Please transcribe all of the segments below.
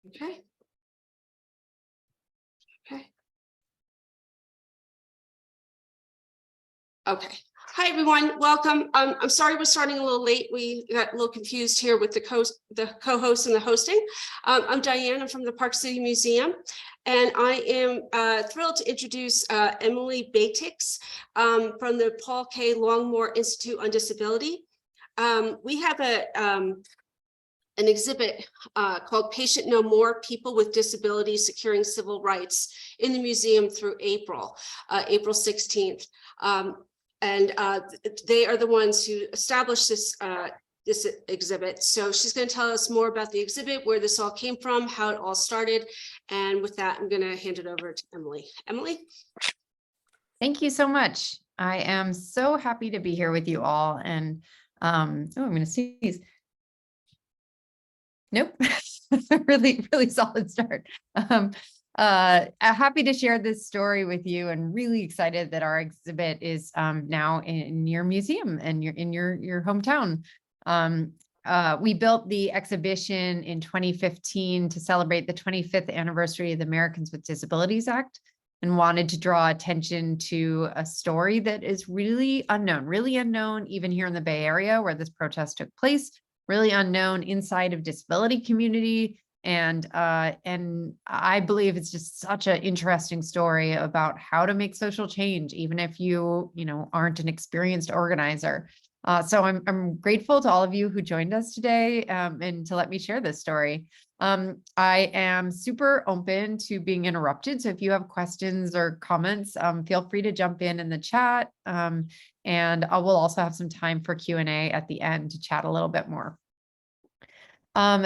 Okay. Okay. Okay. Hi, everyone. Welcome. I'm sorry we're starting a little late. We got a little confused here with the co-host and the hosting. I'm Diane. I'm from the Park City Museum, and I am thrilled to introduce Emily Beitiks from the Paul K. Longmore Institute on Disability. We have an exhibit called Patient No More, People with Disabilities Securing Civil Rights in the museum through April 16th. And they are the ones who established this exhibit. So she's going to tell us more about the exhibit, where this all came from, how it all started. And with that, I'm going to hand it over to Emily. Emily? Thank you so much. I am so happy to be here with you all. And I'm going to sneeze. Nope. really solid start. Happy to share this story with you, and really excited that our exhibit is now in your museum and in your hometown. We built the exhibition in 2015 to celebrate the 25th anniversary of the Americans with Disabilities Act, and wanted to draw attention to a story that is really unknown, even here in the Bay Area where this protest took place, really unknown inside of disability community. And I believe it's just such an interesting story about how to make social change, even if you aren't an experienced organizer. So I'm grateful to all of you who joined us today and to let me share this story. I am super open to being interrupted. So if you have questions or comments, feel free to jump in the chat. And I will also have some time for Q&A at the end to chat a little bit more.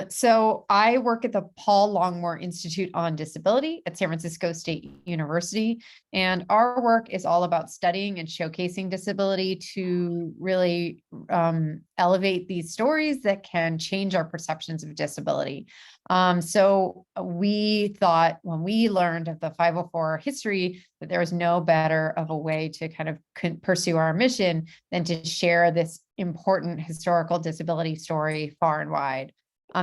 So I work at the Paul Longmore Institute on Disability at San Francisco State University, and our work is all about studying and showcasing disability to really elevate these stories that can change our perceptions of disability. So we thought, when we learned of the 504 history, that there was no better of a way to kind of pursue our mission than to share this important historical disability story far and wide.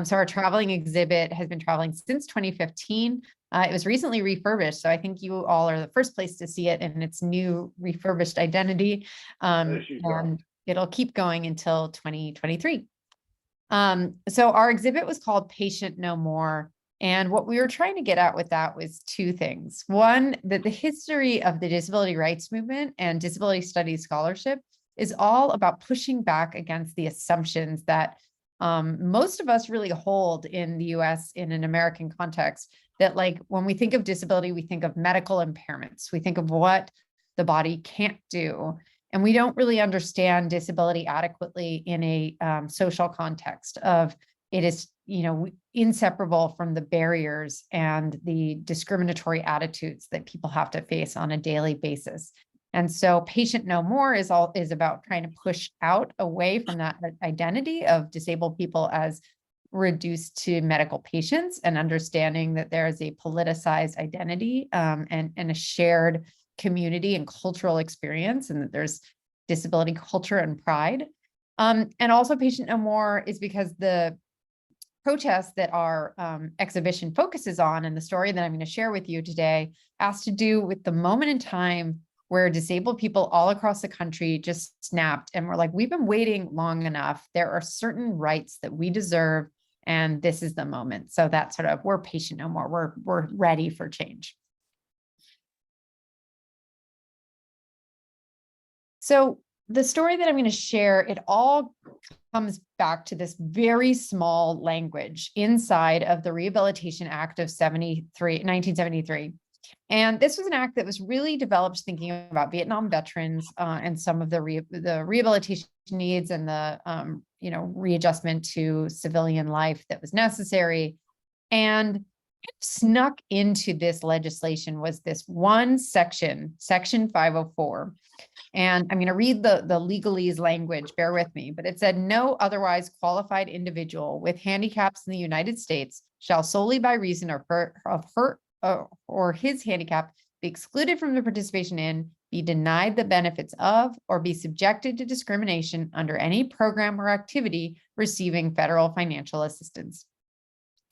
So our traveling exhibit has been traveling since 2015. It was recently refurbished, so I think you all are the first place to see it in its new refurbished identity. And it'll keep going until 2023. So our exhibit was called Patient No More. And what we were trying to get at with that was two things. One, that the history of the disability rights movement and disability studies scholarship is all about pushing back against the assumptions that most of us really hold in the US in an American context, that like when we think of disability, we think of medical impairments. We think of what the body can't do. And we don't really understand disability adequately in a social context of it is, inseparable from the barriers and the discriminatory attitudes that people have to face on a daily basis. And so Patient No More is about trying to push out away from that identity of disabled people as reduced to medical patients, and understanding that there is a politicized identity and a shared community and cultural experience, and that there's disability culture and pride. And also Patient No More is because the protest that our exhibition focuses on, and the story that I'm going to share with you today, has to do with the moment in time where disabled people all across the country just snapped and were like, we've been waiting long enough. There are certain rights that we deserve, and this is the moment. So that's sort of, we're Patient No More. We're ready for change. So the story that I'm going to share, it all comes back to this very small language inside of the Rehabilitation Act of 1973. And this was an act that was really developed thinking about Vietnam veterans and some of the rehabilitation needs and the readjustment to civilian life that was necessary. And snuck into this legislation was this one section, Section 504. And I'm going to read the legalese language, bear with me, but it said, no otherwise qualified individual with handicaps in the United States shall solely by reason of her or his handicap be excluded from the participation in, be denied the benefits of, or be subjected to discrimination under any program or activity receiving federal financial assistance.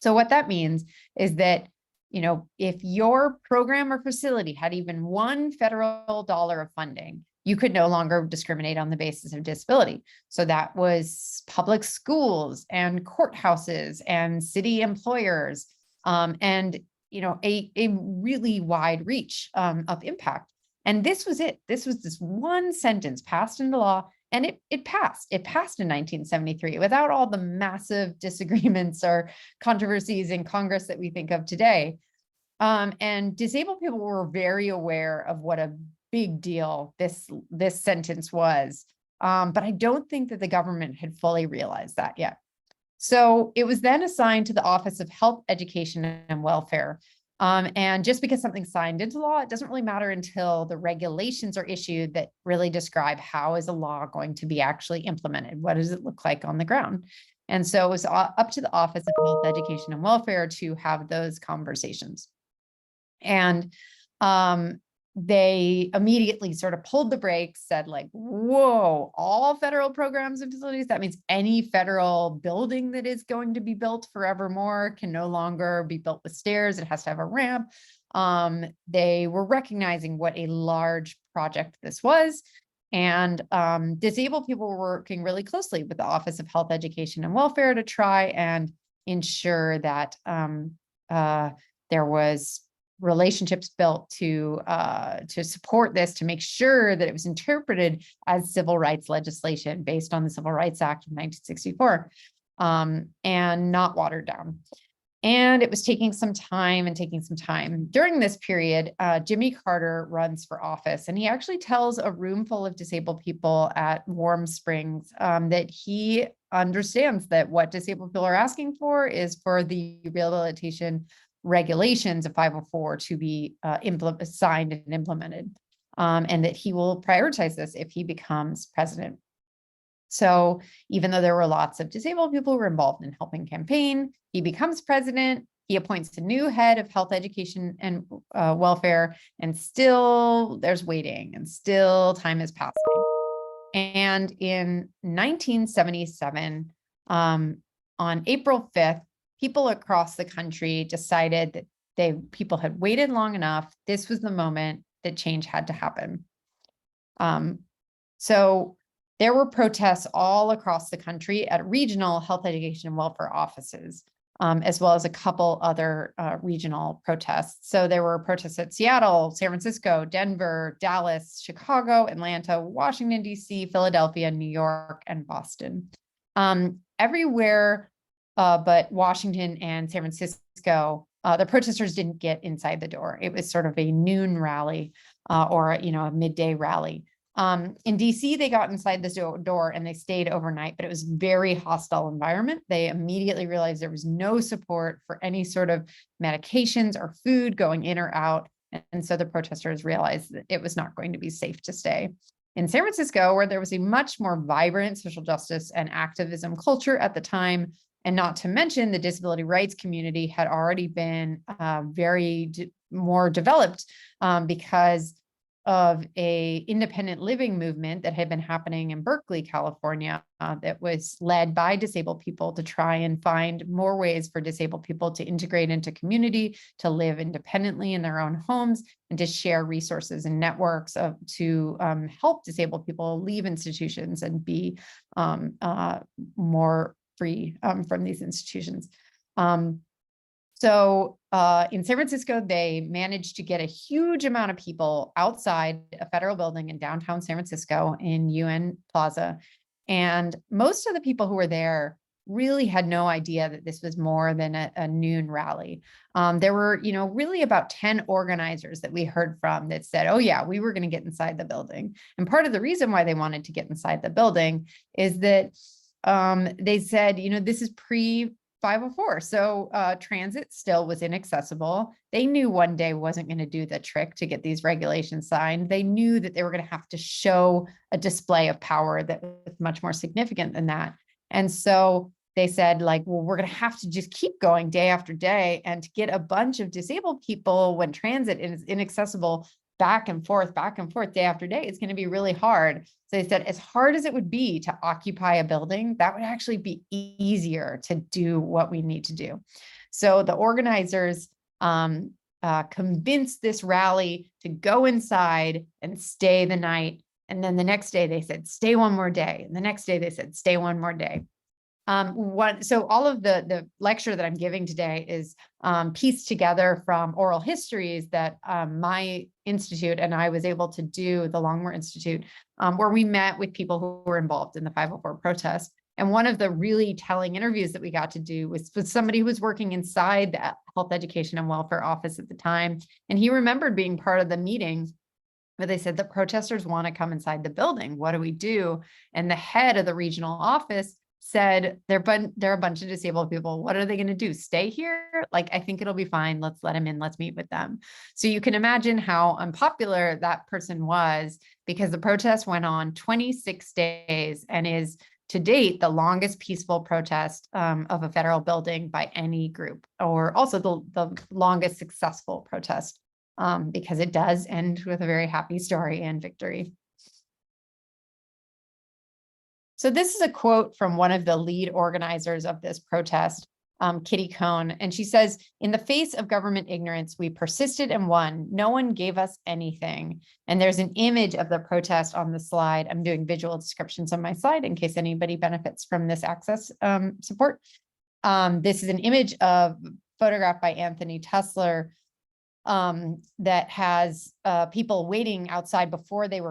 So what that means is that, if your program or facility had even one federal dollar of funding, you could no longer discriminate on the basis of disability. So that was public schools and courthouses and city employers, and a really wide reach of impact. And this was it. This was this one sentence passed into law, and it passed. It passed in 1973 without all the massive disagreements or controversies in Congress that we think of today. And disabled people were very aware of what a big deal this sentence was. But I don't think that the government had fully realized that yet. So it was then assigned to the Office of Health, Education, and Welfare. And just because something's signed into law, it doesn't really matter until the regulations are issued that really describe how is a law going to be actually implemented. What does it look like on the ground? And so it was up to the Office of Health, Education, and Welfare to have those conversations. And they immediately sort of pulled the brakes, said like, whoa, all federal programs and facilities, that means any federal building that is going to be built forevermore can no longer be built with stairs. It has to have a ramp. They were recognizing what a large project this was. And disabled people were working really closely with the Office of Health, Education, and Welfare to try and ensure that there was relationships built to support this, to make sure that it was interpreted as civil rights legislation based on the Civil Rights Act of 1964, and not watered down. And it was taking some time. During this period, Jimmy Carter runs for office, and he actually tells a room full of disabled people at Warm Springs that he understands that what disabled people are asking for is for the rehabilitation regulations of 504 to be signed and implemented, and that he will prioritize this if he becomes president. So even though there were lots of disabled people who were involved in helping campaign, he becomes president. He appoints a new head of health, education, and welfare, and still there's waiting, and still time is passing. And in 1977, on April 5th, people across the country decided that people had waited long enough. This was the moment that change had to happen. So there were protests all across the country at regional health, education, and welfare offices, as well as a couple other regional protests. So there were protests at Seattle, San Francisco, Denver, Dallas, Chicago, Atlanta, Washington, D.C., Philadelphia, New York, and Boston. Everywhere but Washington and San Francisco, the protesters didn't get inside the door. It was sort of a noon rally or a midday rally. In DC, they got inside the door and they stayed overnight, but it was a very hostile environment. They immediately realized there was no support for any sort of medications or food going in or out. And so the protesters realized that it was not going to be safe to stay. In San Francisco, where there was a much more vibrant social justice and activism culture at the time, and not to mention the disability rights community had already been more developed because of a independent living movement that had been happening in Berkeley, California, that was led by disabled people to try and find more ways for disabled people to integrate into community, to live independently in their own homes, and to share resources and networks to help disabled people leave institutions and be more free from these institutions. So in San Francisco, they managed to get a huge amount of people outside a federal building in downtown San Francisco in UN Plaza. And most of the people who were there really had no idea that this was more than a noon rally. There were, really about 10 organizers that we heard from that said, oh yeah, we were going to get inside the building. And part of the reason why they wanted to get inside the building is that they said, this is pre-504. So transit still was inaccessible. They knew one day wasn't going to do the trick to get these regulations signed. They knew that they were going to have to show a display of power that was much more significant than that. And so they said, like, well, we're going to have to just keep going day after day, and to get a bunch of disabled people when transit is inaccessible back and forth day after day, it's going to be really hard. So they said, as hard as it would be to occupy a building, that would actually be easier to do what we need to do. So the organizers convinced this rally to go inside and stay the night. And then the next day they said, stay one more day. And the next day they said, stay one more day. So all of the lecture that I'm giving today is pieced together from oral histories that my institute and I was able to do, the Longmore Institute, where we met with people who were involved in the 504 protest. And one of the really telling interviews that we got to do was with somebody who was working inside the Health Education and Welfare Office at the time. And he remembered being part of the meeting where they said the protesters want to come inside the building. What do we do? And the head of the regional office said, there are a bunch of disabled people. What are they going to do? Stay here? Like, I think it'll be fine. Let's let them in. Let's meet with them. So you can imagine how unpopular that person was, because the protest went on 26 days and is to date the longest peaceful protest of a federal building by any group, or also the longest successful protest, because it does end with a very happy story and victory. So this is a quote from one of the lead organizers of this protest, Kitty Cohn, and she says, "In the face of government ignorance, we persisted and won. No one gave us anything." And there's an image of the protest on the slide. I'm doing visual descriptions on my slide in case anybody benefits from this access support. This is an image of photographed by Anthony Tussler that has people waiting outside before they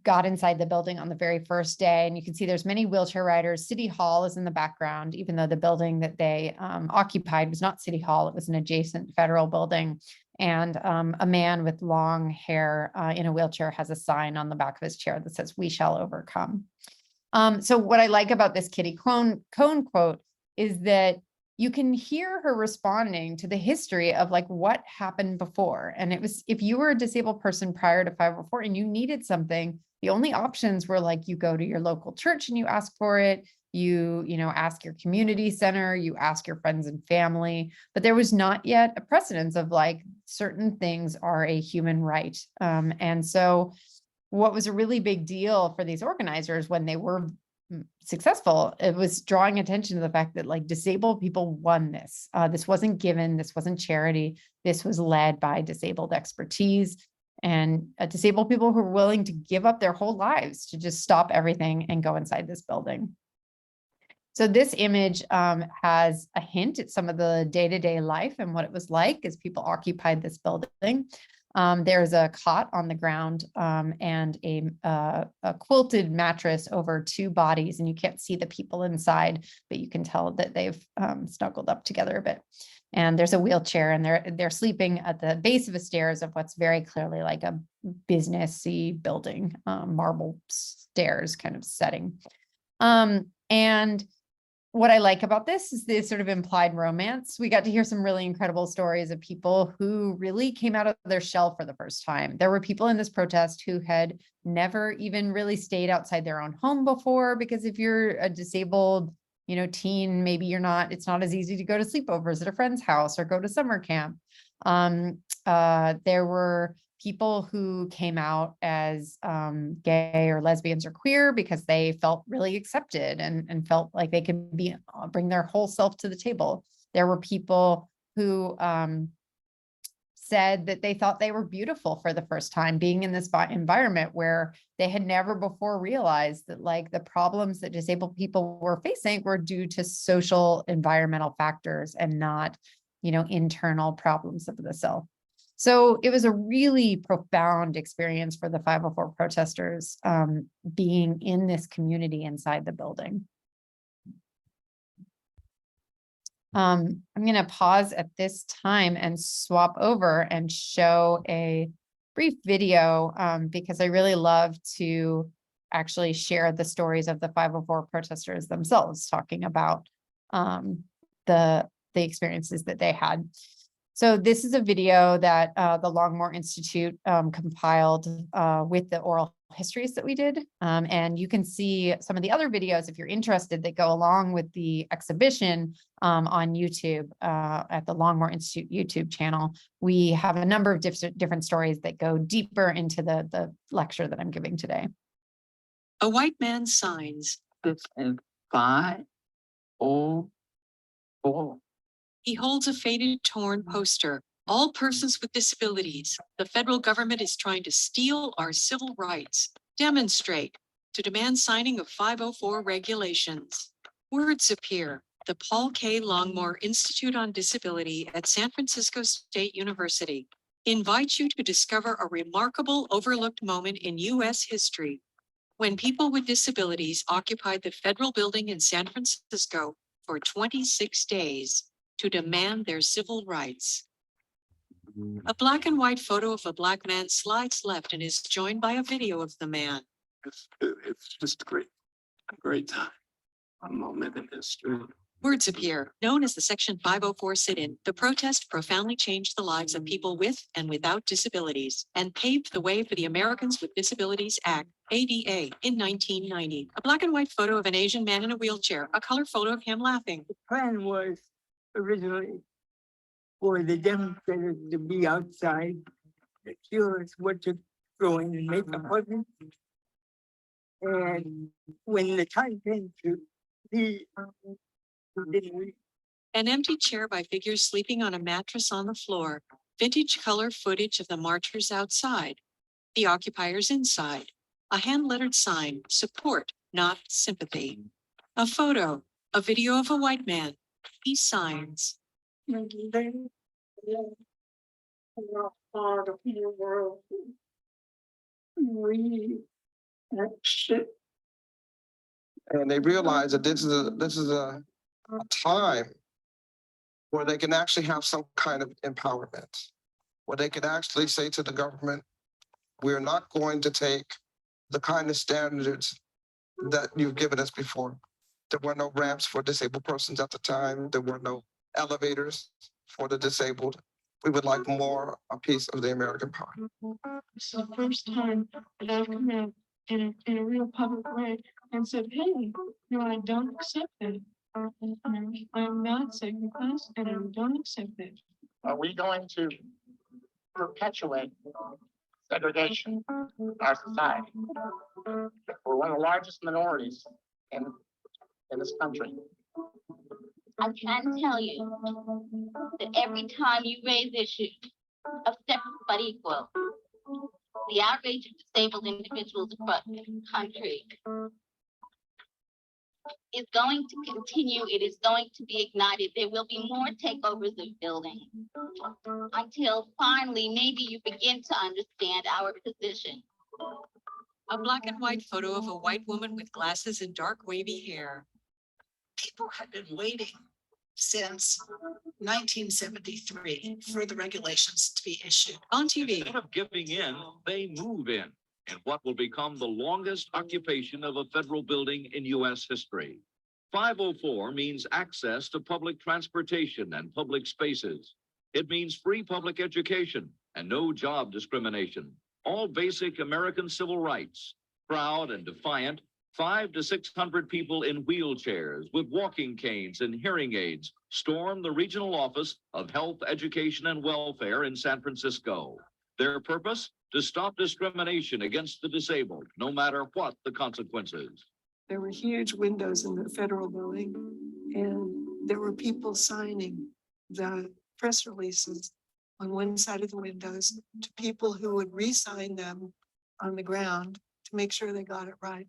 got inside the building on the very first day. And you can see there's many wheelchair riders. City Hall is in the background, even though the building that they occupied was not City Hall. It was an adjacent federal building. And a man with long hair in a wheelchair has a sign on the back of his chair that says, "We shall overcome." So what I like about this Kitty Cohn quote is that you can hear her responding to the history of like what happened before. And it was, if you were a disabled person prior to 504 and you needed something, the only options were like, you go to your local church and you ask for it. You ask your community center, you ask your friends and family, but there was not yet a precedence of like certain things are a human right. And so what was a really big deal for these organizers when they were successful, it was drawing attention to the fact that like disabled people won this. This wasn't given, this wasn't charity. This was led by disabled expertise and disabled people who were willing to give up their whole lives to just stop everything and go inside this building. So this image has a hint at some of the day-to-day life and what it was like as people occupied this building. There's a cot on the ground and a quilted mattress over two bodies, and you can't see the people inside, but you can tell that they've snuggled up together a bit. And there's a wheelchair, and they're sleeping at the base of the stairs of what's very clearly like a businessy building, marble stairs kind of setting. And what I like about this is this sort of implied romance. We got to hear some really incredible stories of people who really came out of their shell for the first time. There were people in this protest who had never even really stayed outside their own home before, because if you're a disabled, teen, maybe it's not as easy to go to sleepovers at a friend's house or go to summer camp. There were people who came out as gay or lesbians or queer because they felt really accepted and felt like they could bring their whole self to the table. There were people who said that they thought they were beautiful for the first time, being in this environment where they had never before realized that like the problems that disabled people were facing were due to social environmental factors and not, internal problems of the self. So it was a really profound experience for the 504 protesters being in this community inside the building. I'm going to pause at this time and swap over and show a brief video because I really love to actually share the stories of the 504 protesters themselves, talking about the experiences that they had. So this is a video that the Longmore Institute compiled with the oral histories that we did. And you can see some of the other videos, if you're interested, that go along with the exhibition on YouTube at the Longmore Institute YouTube channel. We have a number of different stories that go deeper into the lecture that I'm giving today. A white man signs 504 He holds a faded, torn poster. All persons with disabilities. The federal government is trying to steal our civil rights. Demonstrate to demand signing of 504 regulations. Words appear. The Paul K. Longmore Institute on Disability at San Francisco State University invites you to discover a remarkable overlooked moment in U.S. history when people with disabilities occupied the federal building in San Francisco for 26 days to demand their civil rights. A black and white photo of a black man slides left and is joined by a video of the man. It's just a great time, a moment in history. Words appear. Known as the Section 504 sit-in, the protest profoundly changed the lives of people with and without disabilities and paved the way for the Americans with Disabilities Act, ADA, in 1990. A black and white photo of an Asian man in a wheelchair, a color photo of him laughing. The plan was originally for the demonstrators to be outside, the curious what to go in and make appointments. And when the time came to be, didn't we? An empty chair by figures sleeping on a mattress on the floor. Vintage color footage of the marchers outside. The occupiers inside. A hand-lettered sign, support, not sympathy. A photo, a video of a white man. He signs. Part of the world. We shit. And they realize that this is a time where they can actually have some kind of empowerment, where they can actually say to the government, we're not going to take the kind of standards that you've given us before. There were no ramps for disabled persons at the time. There were no elevators for the disabled. We would like more a piece of the American pie. It's the first time that I've come out in a real public way and said, hey, no, I don't accept it. I'm not second class and I don't accept it. Are we going to perpetuate segregation in our society? We're one of the largest minorities in this country. I can tell you that every time you raise issues of separate but equal, the outrage of disabled individuals across the country is going to continue. It is going to be ignited. There will be more takeovers of buildings until finally maybe you begin to understand our position. A black and white photo of a white woman with glasses and dark wavy hair. People had been waiting since 1973 for the regulations to be issued. On TV. Instead of giving in, they move in what will become the longest occupation of a federal building in U.S. history. 504 means access to public transportation and public spaces. It means free public education and no job discrimination. All basic American civil rights. Proud and defiant, 500 to 600 people in wheelchairs with walking canes and hearing aids storm the regional office of Health, Education, and Welfare in San Francisco. Their purpose? To stop discrimination against the disabled, no matter what the consequences. There were huge windows in the federal building, and there were people signing the press releases on one side of the windows to people who would re-sign them on the ground to make sure they got it right.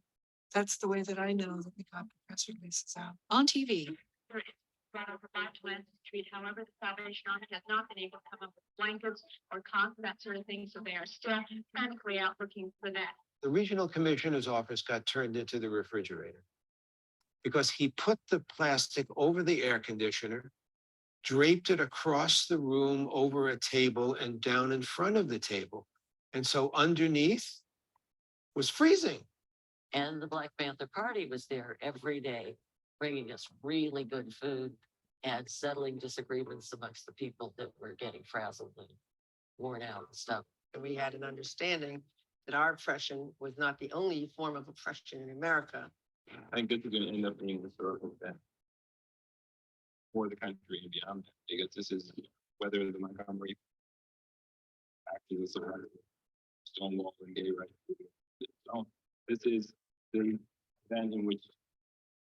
That's the way that I know that we got the press releases out. On TV. Brought over by Glenwood Street. However, the Salvation Army has not been able to come up with blankets or cots, that sort of thing. So they are still frantically out looking for that. The regional commissioner's office got turned into the refrigerator because he put the plastic over the air conditioner, draped it across the room over a table and down in front of the table. And so underneath was freezing. And the Black Panther Party was there every day, bringing us really good food and settling disagreements amongst the people that were getting frazzled and worn out and stuff. And we had an understanding that our oppression was not the only form of oppression in America. I think this is going to end up being a historical event for the country and beyond, because this is whether the Montgomery Act is a Stonewall and gay rights. So this is the event in which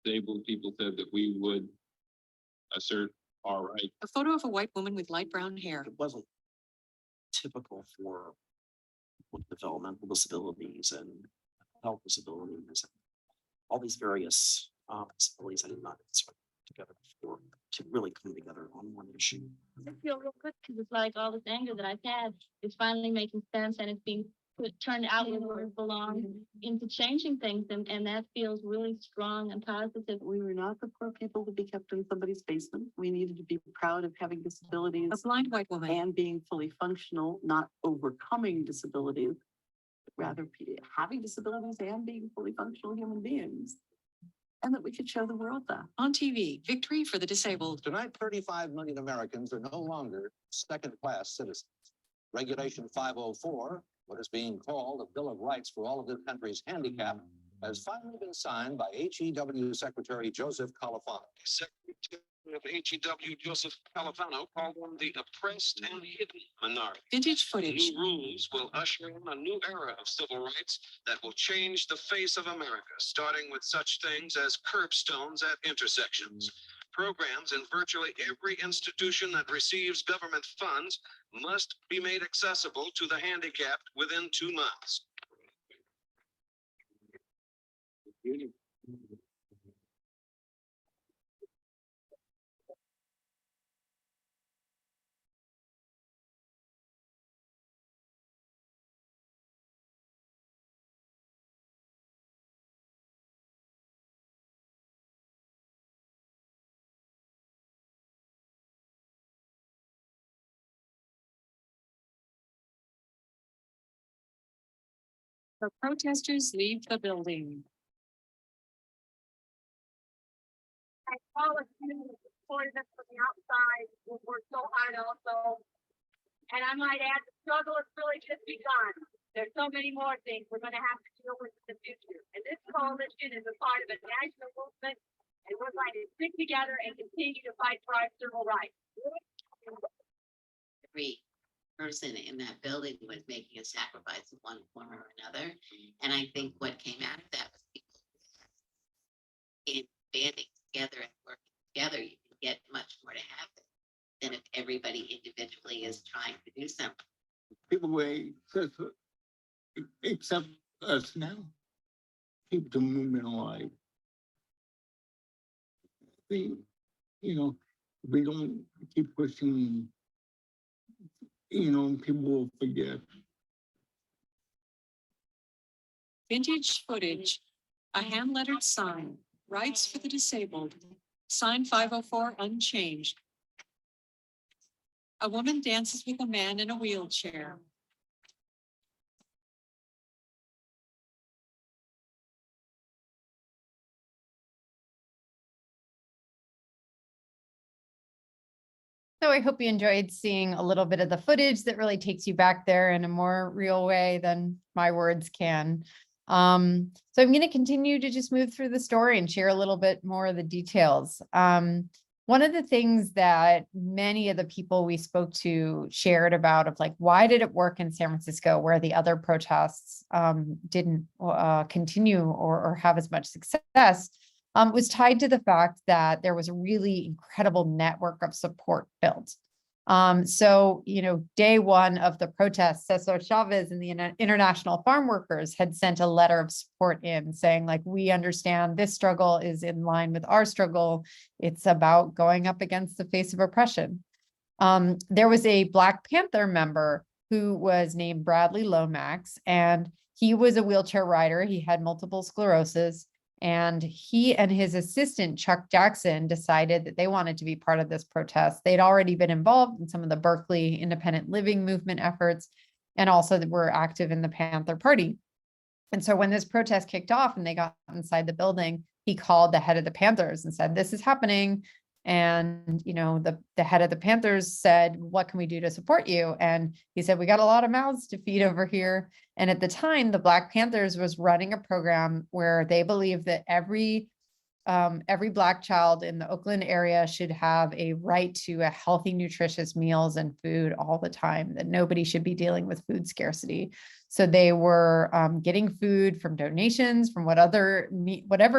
disabled people said that we would assert All right. A photo of a white woman with light brown hair. It wasn't typical for with developmental disabilities and health disabilities, all these various disabilities I did not expect together before to really come together on one issue. I feel real good because it's like all this anger that I've had is finally making sense and it's being turned out where it belongs into changing things. And that feels really strong and positive. We were not the poor people to be kept in somebody's basement. We needed to be proud of having disabilities. A blind white woman. And being fully functional, not overcoming disabilities, but rather having disabilities and being fully functional human beings. And that we could show the world that. On TV, victory for the disabled. Tonight, 35 million Americans are no longer second-class citizens. Regulation 504, what is being called a Bill of Rights for all of this country's handicapped, has finally been signed by HEW Secretary Joseph Califano. Secretary of HEW Joseph Califano called them the oppressed and hidden minority. Vintage footage. New rules will usher in a new era of civil rights that will change the face of America, starting with such things as curbstones at intersections. Programs in virtually every institution that receives government funds must be made accessible to the handicapped within 2 months. The protesters leave the building. I all of you supported us from the outside. We worked so hard also. And I might add, the struggle has really just begun. There's so many more things we're going to have to deal with in the future. And this coalition is a part of a national movement, and we're going to stick together and continue to fight for our civil rights. Every person in that building was making a sacrifice in one form or another. And I think what came out of that was people in banding together and working together, you can get much more to happen than if everybody individually is trying to do something. People will accept us now. Keep the movement alive. We don't keep pushing, people will forget. Vintage footage. A hand-lettered sign. Rights for the disabled. Sign 504 unchanged. A woman dances with a man in a wheelchair. So I hope you enjoyed seeing a little bit of the footage that really takes you back there in a more real way than my words can. So I'm going to continue to just move through the story and share a little bit more of the details. One of the things that many of the people we spoke to shared about of like, why did it work in San Francisco where the other protests didn't continue or have as much success was tied to the fact that there was a really incredible network of support built. So, day one of the protests, Cesar Chavez and the International Farm Workers had sent a letter of support in saying, like, we understand this struggle is in line with our struggle. It's about going up against the face of oppression. There was a Black Panther member who was named Bradley Lomax, and he was a wheelchair rider. He had multiple sclerosis. And he and his assistant, Chuck Jackson, decided that they wanted to be part of this protest. They'd already been involved in some of the Berkeley independent living movement efforts, and also were active in the Panther Party. And so when this protest kicked off and they got inside the building, he called the head of the Panthers and said, this is happening. And, the head of the Panthers said, what can we do to support you? And he said, we got a lot of mouths to feed over here. And at the time, the Black Panthers was running a program where they believed that every every Black child in the Oakland area should have a right to a healthy, nutritious meals and food all the time, that nobody should be dealing with food scarcity. So they were getting food from donations, from whatever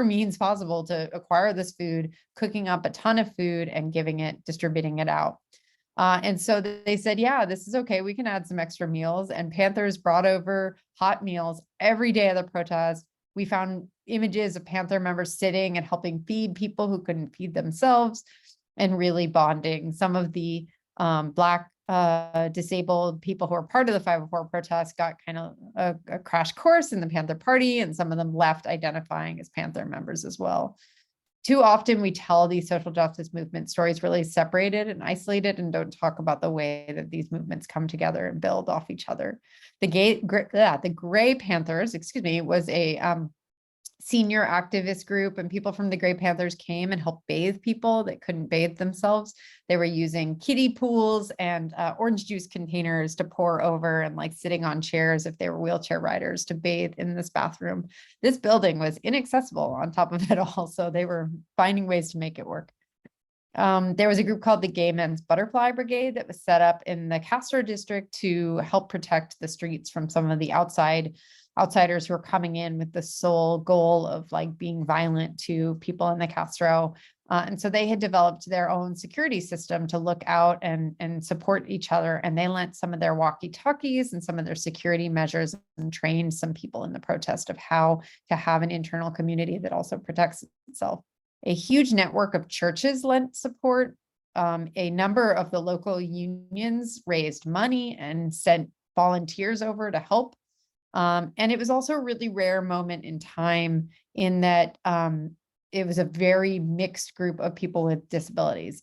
means possible to acquire this food, cooking up a ton of food and distributing it out. And so they said, yeah, this is okay. We can add some extra meals. And Panthers brought over hot meals every day of the protest. We found images of Panther members sitting and helping feed people who couldn't feed themselves and really bonding. Some of the Black disabled people who were part of the 504 protest got kind of a crash course in the Panther Party, and some of them left identifying as Panther members as well. Too often we tell these social justice movement stories really separated and isolated and don't talk about the way that these movements come together and build off each other. The Gray Panthers, was a senior activist group, and people from the Gray Panthers came and helped bathe people that couldn't bathe themselves. They were using kiddie pools and orange juice containers to pour over, and like sitting on chairs if they were wheelchair riders to bathe in this bathroom. This building was inaccessible on top of it all, so they were finding ways to make it work. There was a group called the Gay Men's Butterfly Brigade that was set up in the Castro district to help protect the streets from some of the outsiders who are coming in with the sole goal of like being violent to people in the Castro. And so they had developed their own security system to look out and support each other. And they lent some of their walkie-talkies and some of their security measures and trained some people in the protest of how to have an internal community that also protects itself. A huge network of churches lent support. A number of the local unions raised money and sent volunteers over to help. And it was also a really rare moment in time in that it was a very mixed group of people with disabilities.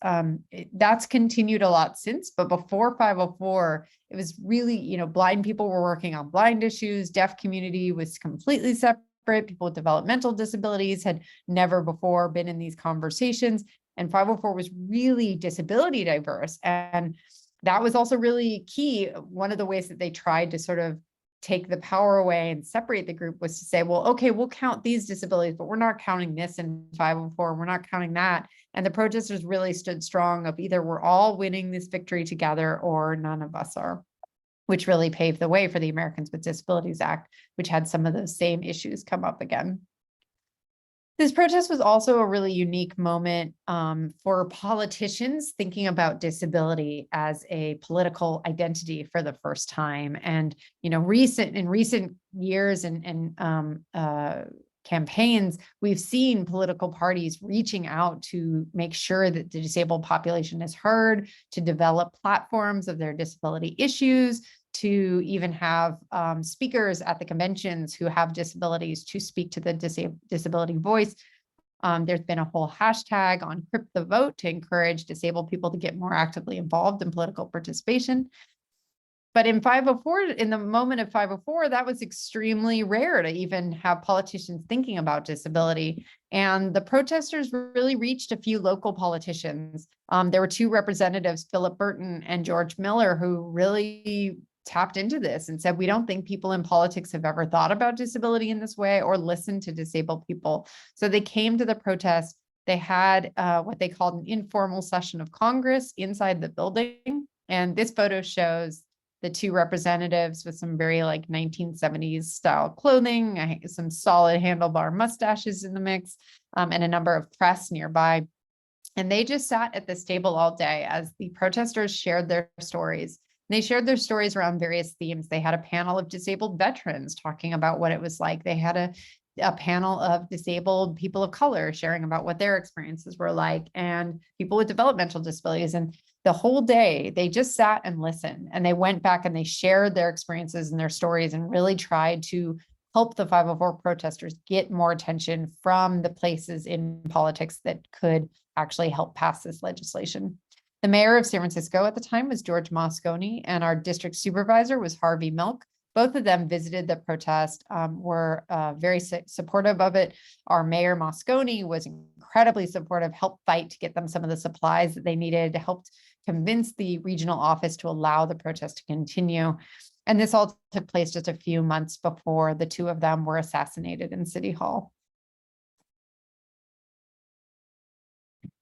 That's continued a lot since, but before 504, it was really, blind people were working on blind issues, deaf community was completely separate. People with developmental disabilities had never before been in these conversations. And 504 was really disability diverse. And that was also really key. One of the ways that they tried to sort of take the power away and separate the group was to say, well, okay, we'll count these disabilities, but we're not counting this in 504, we're not counting that. And the protesters really stood strong of either we're all winning this victory together or none of us are, which really paved the way for the Americans with Disabilities Act, which had some of those same issues come up again. This protest was also a really unique moment for politicians thinking about disability as a political identity for the first time. And, in recent years and campaigns, we've seen political parties reaching out to make sure that the disabled population is heard, to develop platforms of their disability issues, to even have speakers at the conventions who have disabilities to speak to the disability voice. There's been a whole hashtag on Crypt the Vote to encourage disabled people to get more actively involved in political participation. But in the moment of 504, that was extremely rare to even have politicians thinking about disability. And the protesters really reached a few local politicians. There were two representatives, Philip Burton and George Miller, who really tapped into this and said, we don't think people in politics have ever thought about disability in this way or listened to disabled people. So they came to the protest. They had what they called an informal session of Congress inside the building. And this photo shows the two representatives with some very 1970s style clothing, some solid handlebar mustaches in the mix, and a number of press nearby. And they just sat at this table all day as the protesters shared their stories. They shared their stories around various themes. They had a panel of disabled veterans talking about what it was like. They had a panel of disabled people of color sharing about what their experiences were like, and people with developmental disabilities. And the whole day, they just sat and listened, and they went back and they shared their experiences and their stories and really tried to help the 504 protesters get more attention from the places in politics that could actually help pass this legislation. The mayor of San Francisco at the time was George Moscone, and our district supervisor was Harvey Milk. Both of them visited the protest, were very supportive of it. Our mayor Moscone was incredibly supportive, helped fight to get them some of the supplies that they needed, helped convince the regional office to allow the protest to continue. And this all took place just a few months before the two of them were assassinated in City Hall.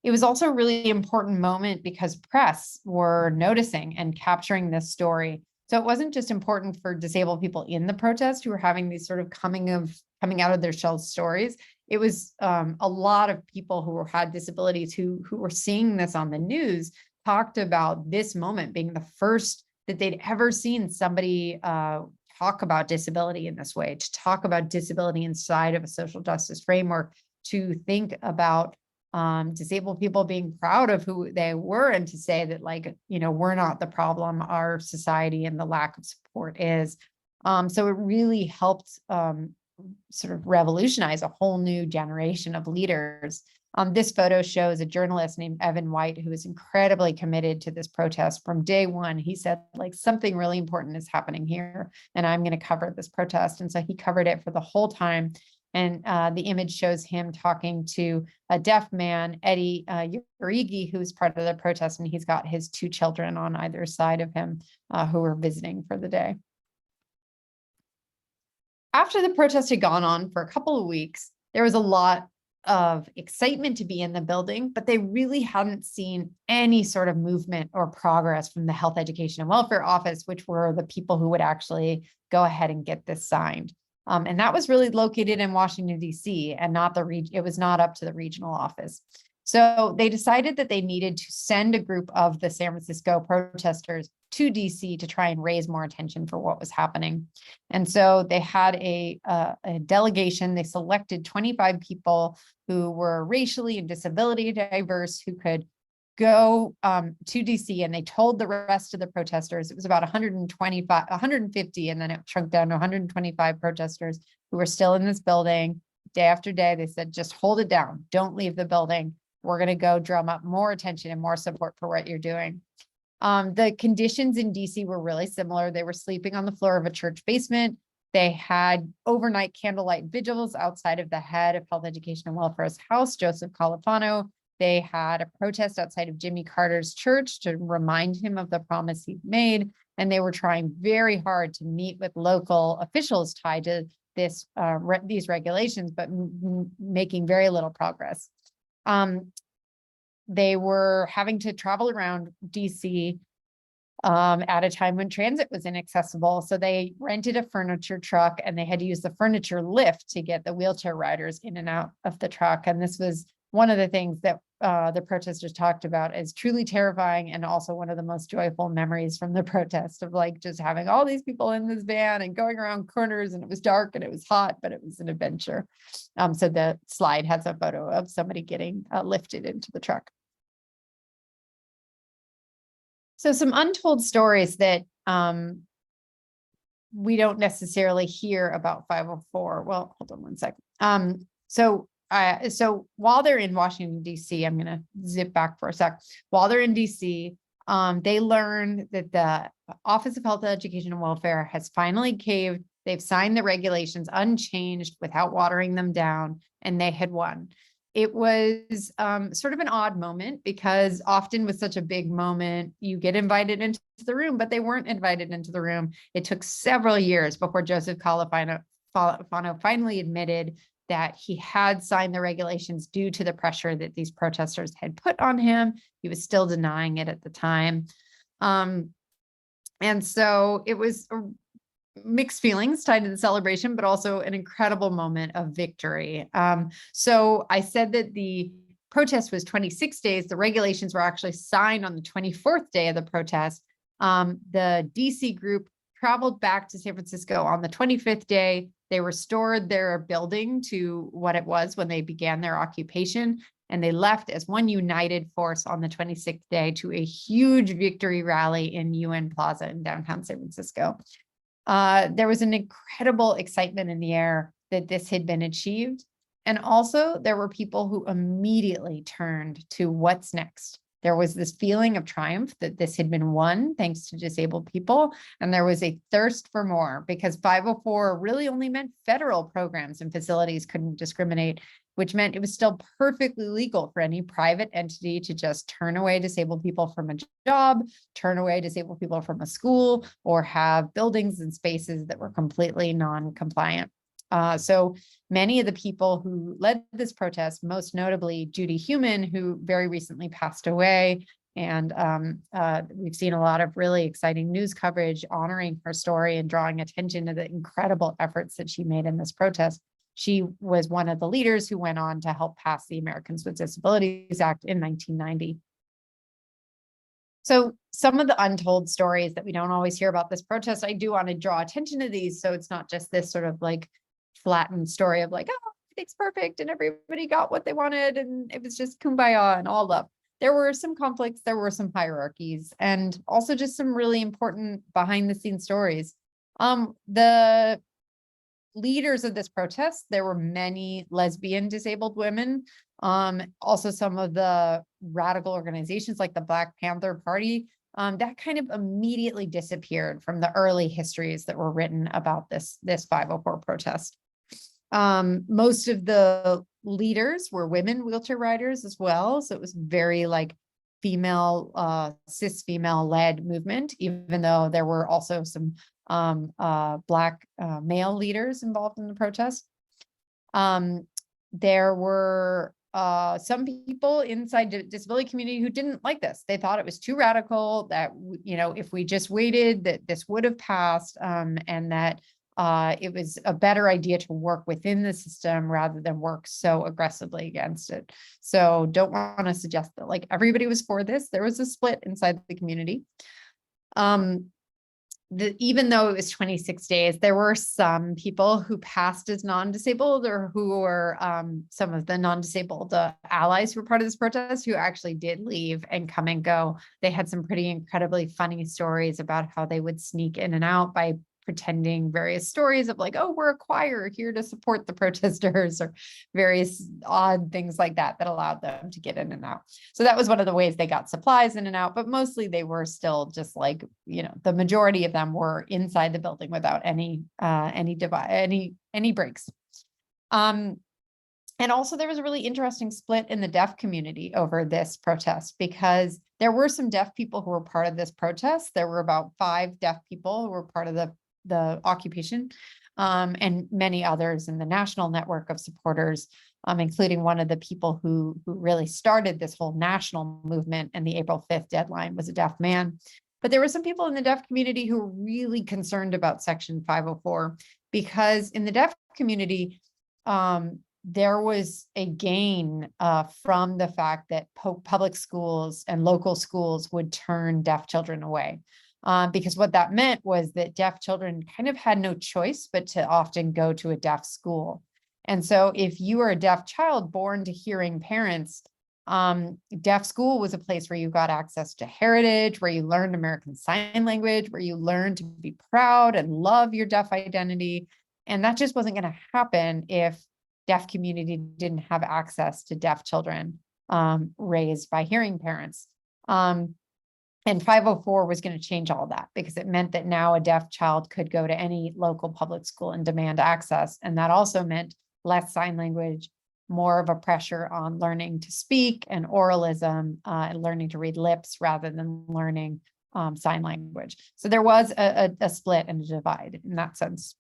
It was also a really important moment because press were noticing and capturing this story. So it wasn't just important for disabled people in the protest who were having these sort of coming out of their shell stories. It was a lot of people who had disabilities who were seeing this on the news talked about this moment being the first that they'd ever seen somebody talk about disability in this way, to talk about disability inside of a social justice framework, to think about disabled people being proud of who they were, and to say that, like, you know, we're not the problem, our society and the lack of support is. So it really helped sort of revolutionize a whole new generation of leaders. This photo shows a journalist named Evan White, who is incredibly committed to this protest from day one. He said, like, something really important is happening here, and I'm going to cover this protest. And so he covered it for the whole time. And the image shows him talking to a deaf man, Eddie Urigi, who's part of the protest, and he's got his 2 children on either side of him who were visiting for the day. After the protest had gone on for a couple of weeks, there was a lot of excitement to be in the building, but they really hadn't seen any sort of movement or progress from the Health, Education, and Welfare Office, which were the people who would actually go ahead and get this signed. And that was really located in Washington, D.C., and not it was not up to the regional office. So they decided that they needed to send a group of the San Francisco protesters to DC to try and raise more attention for what was happening. And so they had a delegation. They selected 25 people who were racially and disability diverse, who could go to DC, and they told the rest of the protesters, it was about 150, and then it shrunk down to 125 protesters who were still in this building day after day. They said, just hold it down. Don't leave the building. We're going to go drum up more attention and more support for what you're doing. The conditions in DC were really similar. They were sleeping on the floor of a church basement. They had overnight candlelight vigils outside of the head of Health, Education, and Welfare's house, Joseph Califano. They had a protest outside of Jimmy Carter's church to remind him of the promise he'd made. And they were trying very hard to meet with local officials tied to this, these regulations, but making very little progress. They were having to travel around DC at a time when transit was inaccessible. So they rented a furniture truck, and they had to use the furniture lift to get the wheelchair riders in and out of the truck. And this was one of the things that the protesters talked about as truly terrifying, and also one of the most joyful memories from the protest, of like just having all these people in this van and going around corners, and it was dark and it was hot, but it was an adventure. So the slide has a photo of somebody getting lifted into the truck. So some untold stories that we don't necessarily hear about 504. Well, hold on one second. So while they're in Washington, D.C., I'm going to zip back for a sec. While they're in D.C., they learned that the Office of Health, Education, and Welfare has finally caved. They've signed the regulations unchanged without watering them down, and they had won. It was sort of an odd moment, because often with such a big moment, you get invited into the room, but they weren't invited into the room. It took several years before Joseph Califano finally admitted that he had signed the regulations due to the pressure that these protesters had put on him. He was still denying it at the time. And so it was mixed feelings tied to the celebration, but also an incredible moment of victory. So I said that the protest was 26 days. The regulations were actually signed on the 24th day of the protest. The DC group traveled back to San Francisco on the 25th day. They restored their building to what it was when they began their occupation, and they left as one united force on the 26th day to a huge victory rally in UN Plaza in downtown San Francisco. There was an incredible excitement in the air that this had been achieved. And also there were people who immediately turned to what's next. There was this feeling of triumph that this had been won thanks to disabled people. And there was a thirst for more, because 504 really only meant federal programs and facilities couldn't discriminate, which meant it was still perfectly legal for any private entity to just turn away disabled people from a job, turn away disabled people from a school, or have buildings and spaces that were completely non-compliant. So many of the people who led this protest, most notably Judy Heumann, who very recently passed away, and we've seen a lot of really exciting news coverage honoring her story and drawing attention to the incredible efforts that she made in this protest. She was one of the leaders who went on to help pass the Americans with Disabilities Act in 1990. So some of the untold stories that we don't always hear about this protest, I do want to draw attention to these. So it's not just this sort of like flattened story of like, oh, everything's perfect and everybody got what they wanted and it was just kumbaya and all love. There were some conflicts, there were some hierarchies, and also just some really important behind the scenes stories. The leaders of this protest, there were many lesbian disabled women. Also some of the radical organizations like the Black Panther Party, that kind of immediately disappeared from the early histories that were written about this 504 protest. Most of the leaders were women wheelchair riders as well. So it was very like female, cis female led movement, even though there were also some Black male leaders involved in the protest. There were some people inside the disability community who didn't like this. They thought it was too radical, that, you know, if we just waited, that this would have passed, and that it was a better idea to work within the system rather than work so aggressively against it. So don't want to suggest that like everybody was for this. There was a split inside the community. Even though it was 26 days, there were some people who passed as non-disabled, or who were some of the non-disabled allies who were part of this protest, who actually did leave and come and go. They had some pretty incredibly funny stories about how they would sneak in and out by pretending various stories of like, oh, we're a choir here to support the protesters, or various odd things like that that allowed them to get in and out. So that was one of the ways they got supplies in and out, but mostly they were still just like, you know, the majority of them were inside the building without any breaks. And also there was a really interesting split in the deaf community over this protest, because there were some deaf people who were part of this protest. There were about 5 deaf people who were part of the occupation, and many others in the national network of supporters, including one of the people who really started this whole national movement, and the April 5th deadline was a deaf man. But there were some people in the deaf community who were really concerned about Section 504, because in the deaf community, there was a gain from the fact that public schools and local schools would turn deaf children away. Because what that meant was that deaf children kind of had no choice but to often go to a deaf school. And so if you were a deaf child born to hearing parents, deaf school was a place where you got access to heritage, where you learned American Sign Language, where you learned to be proud and love your deaf identity. And that just wasn't going to happen if deaf community didn't have access to deaf children raised by hearing parents. And 504 was going to change all that, because it meant that now a deaf child could go to any local public school and demand access. And that also meant less sign language, more of a pressure on learning to speak and oralism, and learning to read lips rather than learning sign language. So there was a split and a divide in that sense.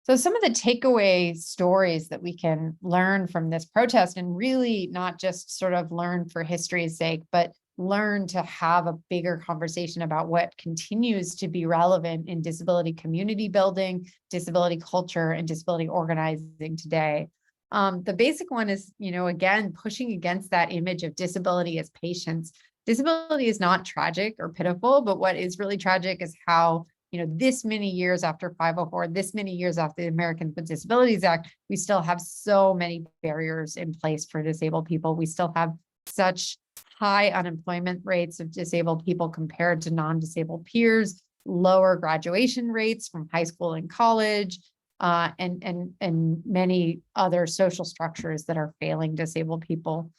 So some of the takeaway stories that we can learn from this protest, and really not just sort of learn for history's sake, but learn to have a bigger conversation about what continues to be relevant in disability community building, disability culture, and disability organizing today. The basic one is, you know, again, pushing against that image of disability as patience. Disability is not tragic or pitiful, but what is really tragic is how, you know, this many years after 504, this many years after the Americans with Disabilities Act, we still have so many barriers in place for disabled people. We still have such high unemployment rates of disabled people compared to non-disabled peers, lower graduation rates from high school and college, and many other social structures that are failing disabled people.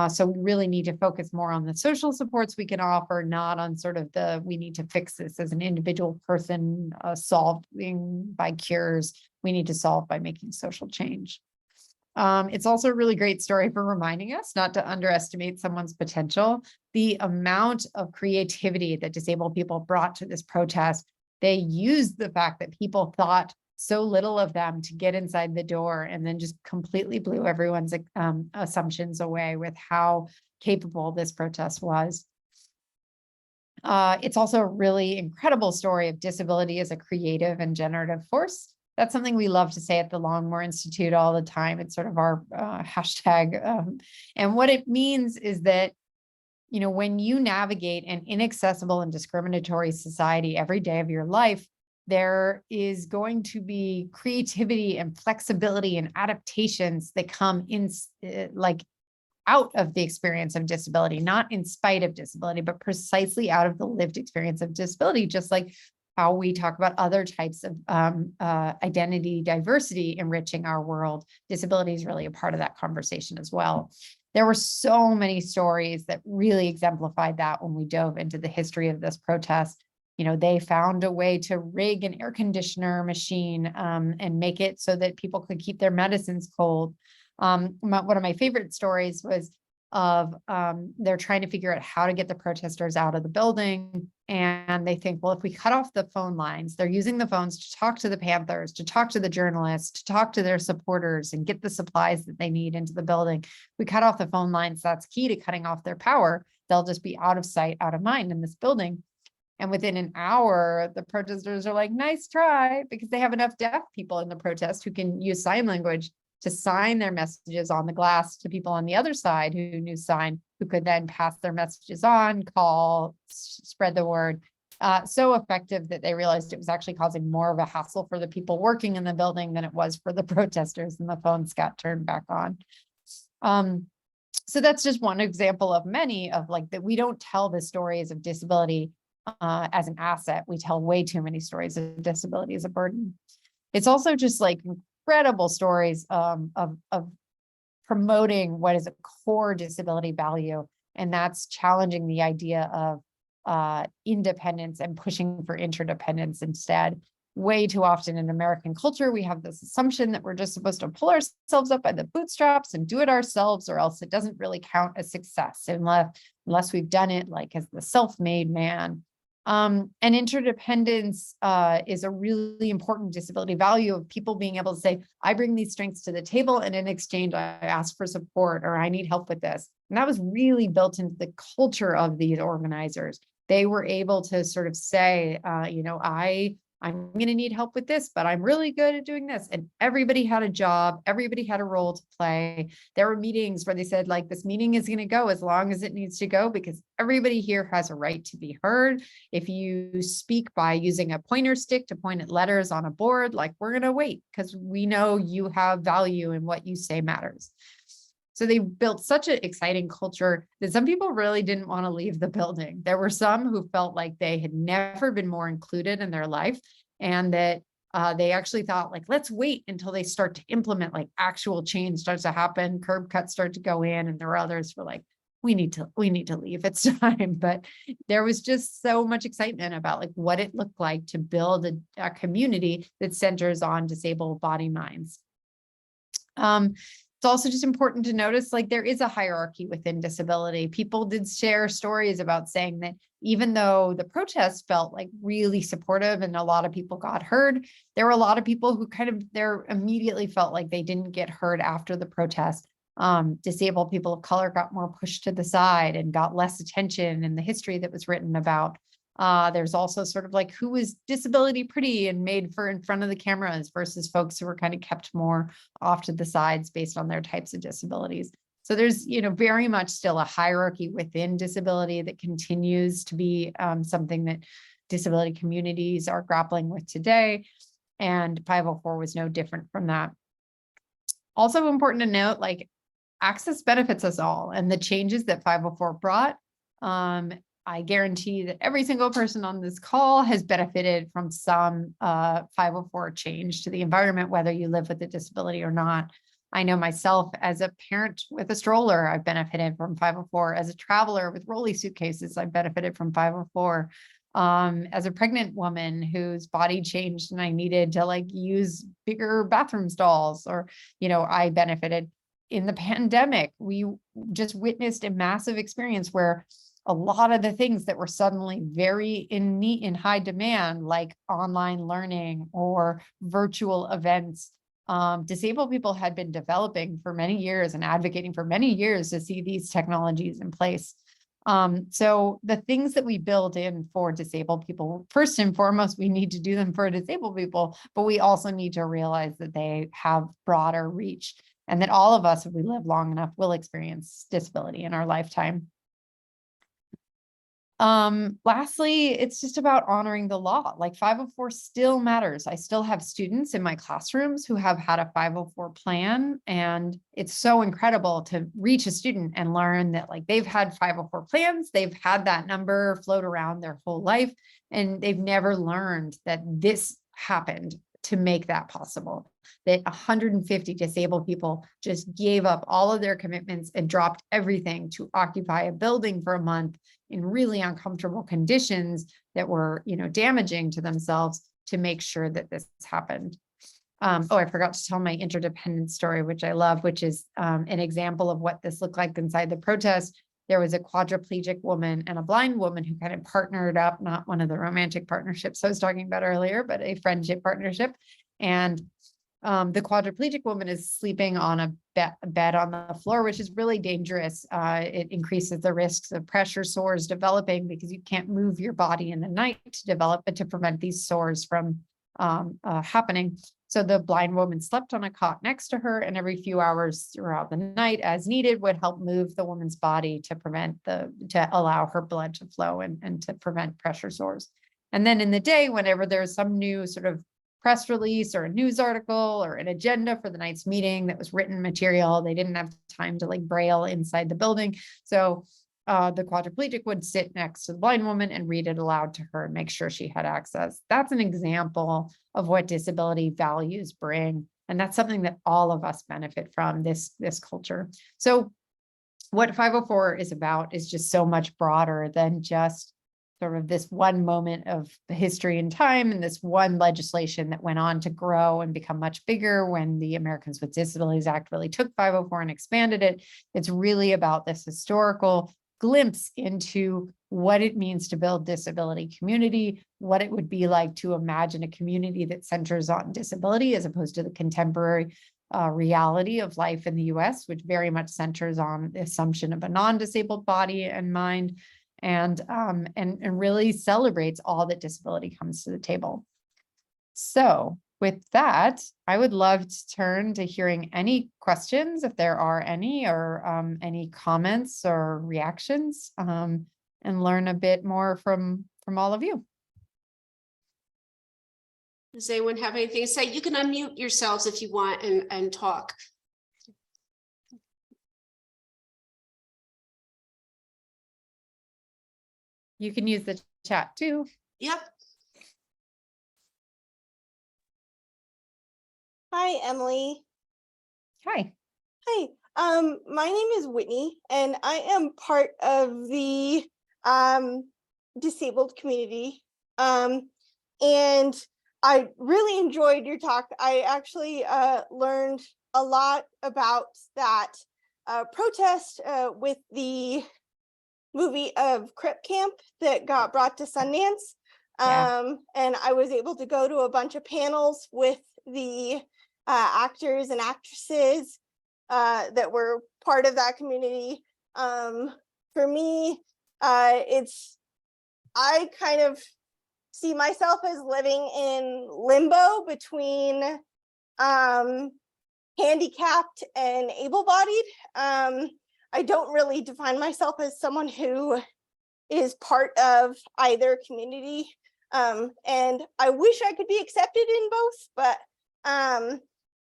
So we really need to focus more on the social supports we can offer, not on sort of we need to fix this as an individual person, solving by cures. We need to solve by making social change. It's also a really great story for reminding us not to underestimate someone's potential. The amount of creativity that disabled people brought to this protest, they used the fact that people thought so little of them to get inside the door, and then just completely blew everyone's assumptions away with how capable this protest was. It's also a really incredible story of disability as a creative and generative force. That's something we love to say at the Longmore Institute all the time. It's sort of our hashtag. And what it means is that, you know, when you navigate an inaccessible and discriminatory society every day of your life, there is going to be creativity and flexibility and adaptations that come in, like, out of the experience of disability, not in spite of disability, but precisely out of the lived experience of disability, just like how we talk about other types of identity diversity enriching our world. Disability is really a part of that conversation as well. There were so many stories that really exemplified that when we dove into the history of this protest. You know, they found a way to rig an air conditioner machine and make it so that people could keep their medicines cold. One of my favorite stories was of they're trying to figure out how to get the protesters out of the building. And they think, well, if we cut off the phone lines, they're using the phones to talk to the Panthers, to talk to the journalists, to talk to their supporters and get the supplies that they need into the building. We cut off the phone lines. That's key to cutting off their power. They'll just be out of sight, out of mind in this building. And within an hour, the protesters are like, nice try, because they have enough deaf people in the protest who can use sign language to sign their messages on the glass to people on the other side who knew sign, who could then pass their messages on, call, spread the word. So effective that they realized it was actually causing more of a hassle for the people working in the building than it was for the protesters, and the phones got turned back on. So that's just one example of many of, like, that we don't tell the stories of disability as an asset. We tell way too many stories of disability as a burden. It's also just like incredible stories of promoting what is a core disability value, and that's challenging the idea of independence and pushing for interdependence instead. Way too often in American culture, we have this assumption that we're just supposed to pull ourselves up by the bootstraps and do it ourselves, or else it doesn't really count as success unless we've done it like as the self-made man. And interdependence is a really important disability value of people being able to say, I bring these strengths to the table, and in exchange, I ask for support, or I need help with this. And that was really built into the culture of these organizers. They were able to sort of say, you know, I'm going to need help with this, but I'm really good at doing this. And everybody had a job. Everybody had a role to play. There were meetings where they said, like, this meeting is going to go as long as it needs to go, because everybody here has a right to be heard. If you speak by using a pointer stick to point at letters on a board, like, we're going to wait because we know you have value and what you say matters. So they built such an exciting culture that some people really didn't want to leave the building. There were some who felt like they had never been more included in their life, and that they actually thought, like, let's wait until they start to implement, like, actual change starts to happen, curb cuts start to go in, and there were others who were like, we need to leave, it's time. But there was just so much excitement about, like, what it looked like to build a community that centers on disabled body minds. It's also just important to notice, like, there is a hierarchy within disability. People did share stories about saying that even though the protests felt like really supportive and a lot of people got heard, there were a lot of people who immediately felt like they didn't get heard after the protest. Disabled people of color got more pushed to the side and got less attention in the history that was written about. There's also sort of like, who was disability pretty and made for in front of the cameras versus folks who were kind of kept more off to the sides based on their types of disabilities. So there's, you know, very much still a hierarchy within disability that continues to be something that disability communities are grappling with today. And 504 was no different from that. Also important to note, like, access benefits us all, and the changes that 504 brought, I guarantee that every single person on this call has benefited from some 504 change to the environment, whether you live with a disability or not. I know myself as a parent with a stroller, I've benefited from 504. As a traveler with rolly suitcases, I've benefited from 504. As a pregnant woman whose body changed and I needed to, like, use bigger bathroom stalls, or, you know, I benefited. In the pandemic, we just witnessed a massive experience where a lot of the things that were suddenly very in high demand, like online learning or virtual events, disabled people had been developing for many years and advocating for many years to see these technologies in place. So the things that we build in for disabled people, first and foremost, we need to do them for disabled people, but we also need to realize that they have broader reach and that all of us, if we live long enough, will experience disability in our lifetime. Lastly, it's just about honoring the law. Like 504 still matters. I still have students in my classrooms who have had a 504 plan, and it's so incredible to reach a student and learn that like they've had 504 plans, they've had that number float around their whole life, and they've never learned that this happened to make that possible. That 150 disabled people just gave up all of their commitments and dropped everything to occupy a building for a month in really uncomfortable conditions that were, damaging to themselves to make sure that this happened. I forgot to tell my interdependent story, which I love, which is an example of what this looked like inside the protest. There was a quadriplegic woman and a blind woman who kind of partnered up, not one of the romantic partnerships I was talking about earlier, but a friendship partnership. And the quadriplegic woman is sleeping on a bed on the floor, which is really dangerous. It increases the risks of pressure sores developing because you can't move your body in the night to develop it to prevent these sores from happening. So the blind woman slept on a cot next to her, and every few hours throughout the night, as needed, would help move the woman's body to allow her blood to flow and to prevent pressure sores. And then in the day, whenever there's some new sort of press release or a news article or an agenda for the night's meeting that was written material, they didn't have time to like braille inside the building. So the quadriplegic would sit next to the blind woman and read it aloud to her and make sure she had access. That's an example of what disability values bring. And that's something that all of us benefit from, this culture. So what 504 is about is just so much broader than just sort of this one moment of history and time and this one legislation that went on to grow and become much bigger when the Americans with Disabilities Act really took 504 and expanded it. It's really about this historical glimpse into what it means to build disability community, what it would be like to imagine a community that centers on disability as opposed to the contemporary reality of life in the US, which very much centers on the assumption of a non-disabled body and mind, and really celebrates all that disability comes to the table. So with that, I would love to turn to hearing any questions, if there are any, or any comments or reactions, and learn a bit more from all of you. Does anyone have anything to say? You can unmute yourselves if you want and talk. You can use the chat too. Yep. Hi, Emily. Hi. Hi. My name is Whitney, and I am part of the disabled community. And I really enjoyed your talk. I actually learned a lot about that protest with the movie of Crip Camp that got brought to Sundance. And I was able to go to a bunch of panels with the actors and actresses that were part of that community. For me, I kind of see myself as living in limbo between handicapped and able-bodied. I don't really define myself as someone who is part of either community. And I wish I could be accepted in both, but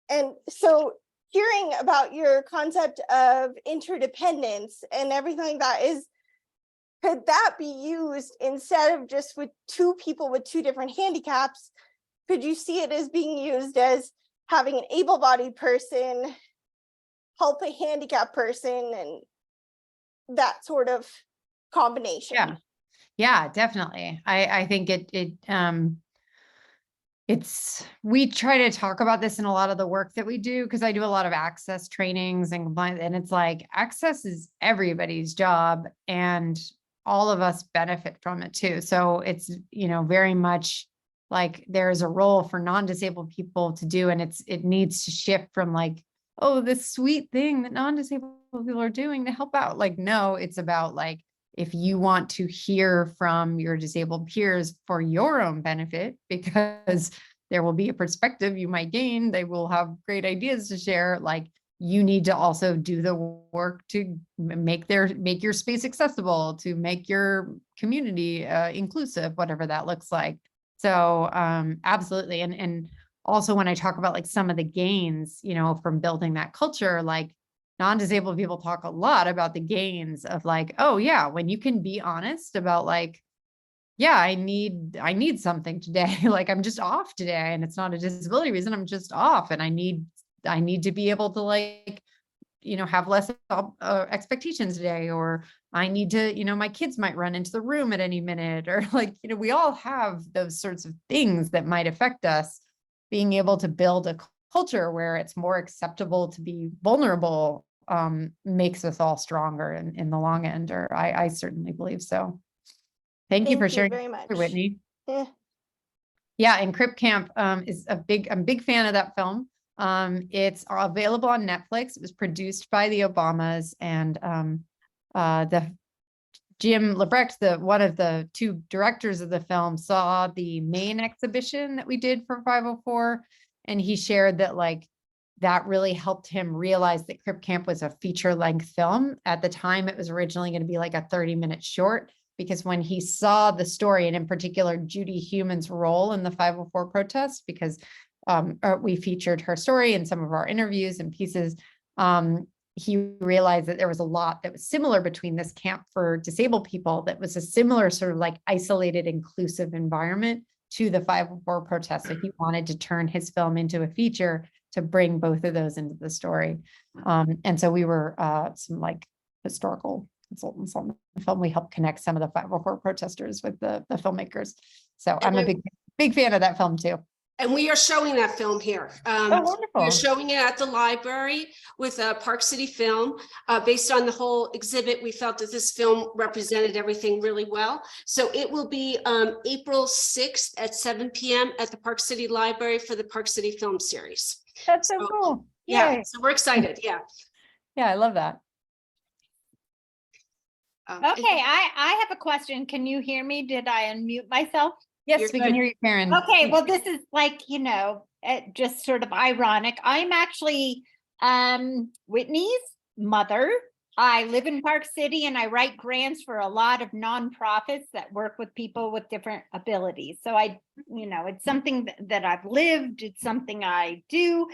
and so hearing about your concept of interdependence and everything that is, could that be used instead of just with two people with two different handicaps? Could you see it as being used as having an able-bodied person help a handicapped person and that sort of combination? Yeah, definitely. I think we try to talk about this in a lot of the work that we do, because I do a lot of access trainings and compliance, and it's like access is everybody's job. And all of us benefit from it too. So it's, you know, very much like there's a role for non-disabled people to do, and it needs to shift from like, oh, this sweet thing that non-disabled people are doing to help out. Like, no, it's about like, if you want to hear from your disabled peers for your own benefit, because there will be a perspective you might gain, they will have great ideas to share. Like, you need to also do the work to make your space accessible, to make your community inclusive, whatever that looks like. So absolutely. And also when I talk about like some of the gains, you know, from building that culture, like non-disabled people talk a lot about the gains of like, oh yeah, when you can be honest about like, yeah, I need something today. Like I'm just off today and it's not a disability reason. I'm just off and I need to be able to like, you know, have less expectations today, or I need to, you know, my kids might run into the room at any minute, or like, you know, we all have those sorts of things that might affect us. Being able to build a culture where it's more acceptable to be vulnerable makes us all stronger in the long end, or I certainly believe so. Thank you for sharing very much. Whitney. Yeah. Yeah, and Crip Camp I'm a big fan of that film. It's available on Netflix. It was produced by the Obamas, and the Jim Lebrecht, one of the two directors of the film, saw the main exhibition that we did for 504, and he shared that like that really helped him realize that Crip Camp was a feature-length film. At the time, it was originally going to be like a 30-minute short, because when he saw the story, and in particular Judy Heumann's role in the 504 protest, because we featured her story in some of our interviews and pieces, he realized that there was a lot that was similar between this camp for disabled people, that was a similar sort of like isolated, inclusive environment to the 504 protest. So he wanted to turn his film into a feature to bring both of those into the story. And so we were some like historical consultants on the film. We helped connect some of the 504 protesters with the filmmakers. So I'm a big fan of that film too. And we are showing that film here. Oh, wonderful. We're showing it at the library with Park City Film. Based on the whole exhibit, we felt that this film represented everything really well. So it will be April 6th at 7 p.m. at the Park City Library for the Park City Film Series. That's so cool. Yeah, Yay. so we're excited. Yeah. Yeah, I love that. Okay, I have a question. Can you hear me? Did I unmute myself? Yes, we can hear you, Karen. Okay, well, this is like, you know, just sort of ironic. I'm actually Whitney's mother. I live in Park City and I write grants for a lot of nonprofits that work with people with different abilities. So it's something that I've lived. It's something I do.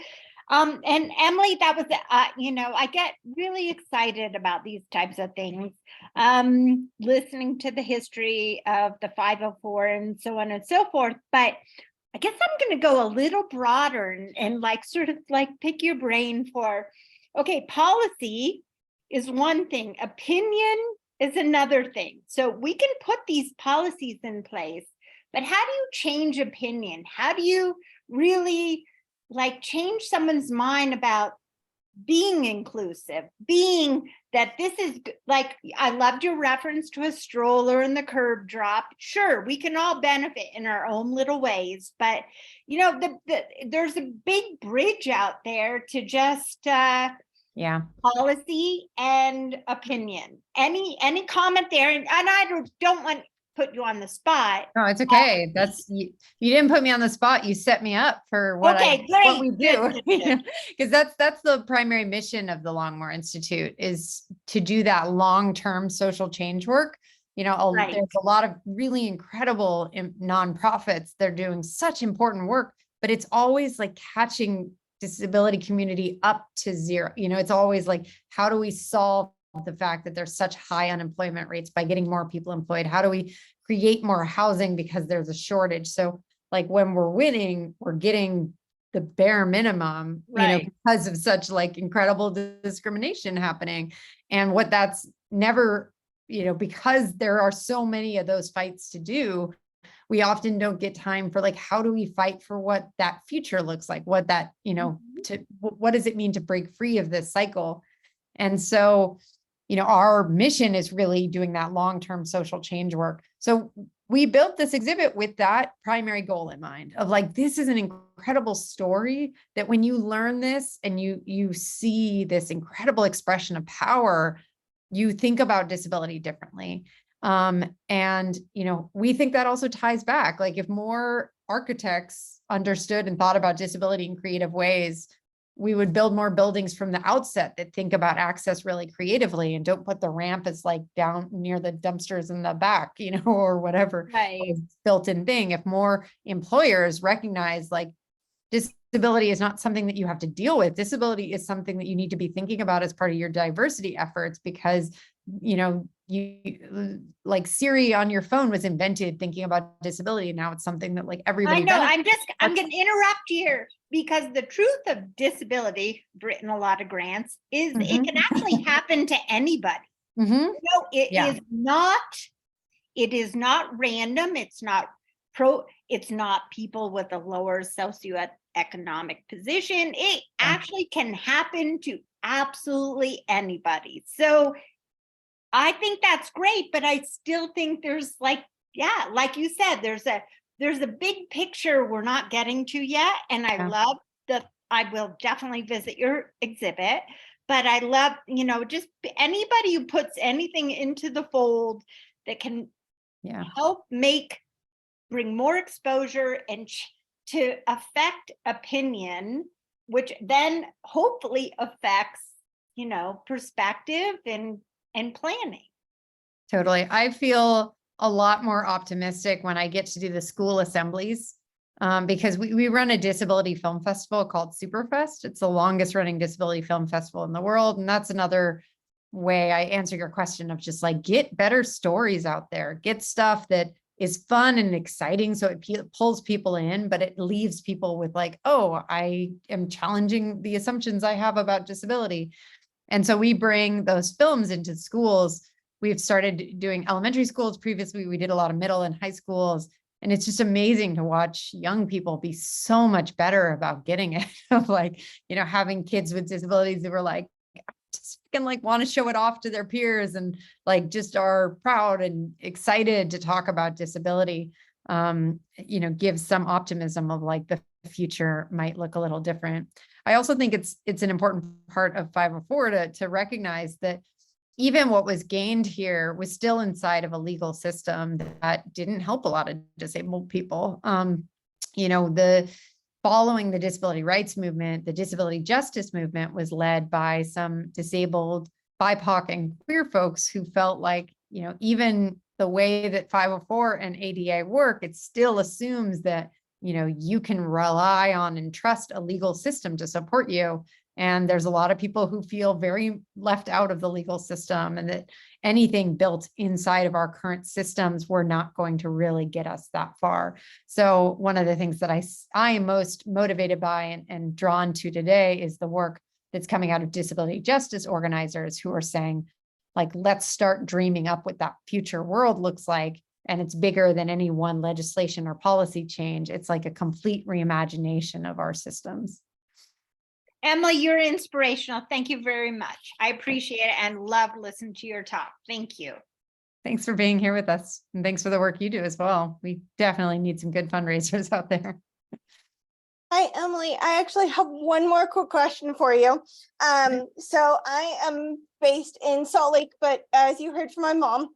And Emily, that was, I get really excited about these types of things, listening to the history of the 504 and so on and so forth. But I guess I'm going to go a little broader and like sort of like pick your brain for, okay, policy is one thing, opinion is another thing. So we can put these policies in place, but how do you change opinion? How do you really like change someone's mind about being inclusive, being that this is like, I loved your reference to a stroller and the curb drop. Sure, we can all benefit in our own little ways, but there's a big bridge out there to just policy and opinion. Any comment there? And I don't want put you on the spot. No, it's okay. That's you didn't put me on the spot. You set me up for what we do. Because that's the primary mission of the Longmore Institute, is to do that long-term social change work. There's a lot of really incredible nonprofits. They're doing such important work, but it's always like catching disability community up to zero. It's always like, how do we solve the fact that there's such high unemployment rates by getting more people employed? How do we create more housing because there's a shortage? So like when we're winning, we're getting the bare minimum, because of such like incredible discrimination happening. And what that's never, because there are so many of those fights to do, we often don't get time for like, how do we fight for what that future looks like? What that, what does it mean to break free of this cycle? And so our mission is really doing that long-term social change work. So we built this exhibit with that primary goal in mind of like, this is an incredible story that when you learn this and you see this incredible expression of power, you think about disability differently. And, we think that also ties back, like if more architects understood and thought about disability in creative ways, we would build more buildings from the outset that think about access really creatively and don't put the ramp as like down near the dumpsters in the back, or whatever built-in thing. If more employers recognize like disability is not something that you have to deal with. Disability is something that you need to be thinking about as part of your diversity efforts, because, you like Siri on your phone was invented thinking about disability. And now it's something that like everybody. I know, I'm going to interrupt here, because the truth of disability, I've written a lot of grants, is it can actually happen to anybody. It is not random. It's not people with a lower socioeconomic position. It actually can happen to absolutely anybody. So I think that's great, but I still think there's like you said, there's a big picture we're not getting to yet. And I will definitely visit your exhibit, but I love, just anybody who puts anything into the fold that can help bring more exposure and to affect opinion, which then hopefully affects, perspective and planning. Totally. I feel a lot more optimistic when I get to do the school assemblies, because we run a disability film festival called Superfest. It's the longest running disability film festival in the world. And that's another way I answer your question of just like, get better stories out there, get stuff that is fun and exciting. So it pulls people in, but it leaves people with like, oh, I am challenging the assumptions I have about disability. And so we bring those films into schools. We've started doing elementary schools. Previously, we did a lot of middle and high schools. And it's just amazing to watch young people be so much better about getting it, of like, having kids with disabilities that were like, just can like want to show it off to their peers and like just are proud and excited to talk about disability. Gives some optimism of like the future might look a little different. I also think it's an important part of 504 to recognize that even what was gained here was still inside of a legal system that didn't help a lot of disabled people. Following the disability rights movement, the disability justice movement was led by some disabled BIPOC and queer folks who felt like, even the way that 504 and ADA work, it still assumes that, you can rely on and trust a legal system to support you. And there's a lot of people who feel very left out of the legal system, and that anything built inside of our current systems were not going to really get us that far. So one of the things that I am most motivated by and drawn to today is the work that's coming out of disability justice organizers who are saying, like, let's start dreaming up what that future world looks like. And it's bigger than any one legislation or policy change. It's like a complete reimagination of our systems. Emily, you're inspirational. Thank you very much. I appreciate it and love listening to your talk. Thank you. Thanks for being here with us. And thanks for the work you do as well. We definitely need some good fundraisers out there. Hi, Emily. I actually have one more quick question for you. So I am based in Salt Lake, but as you heard from my mom,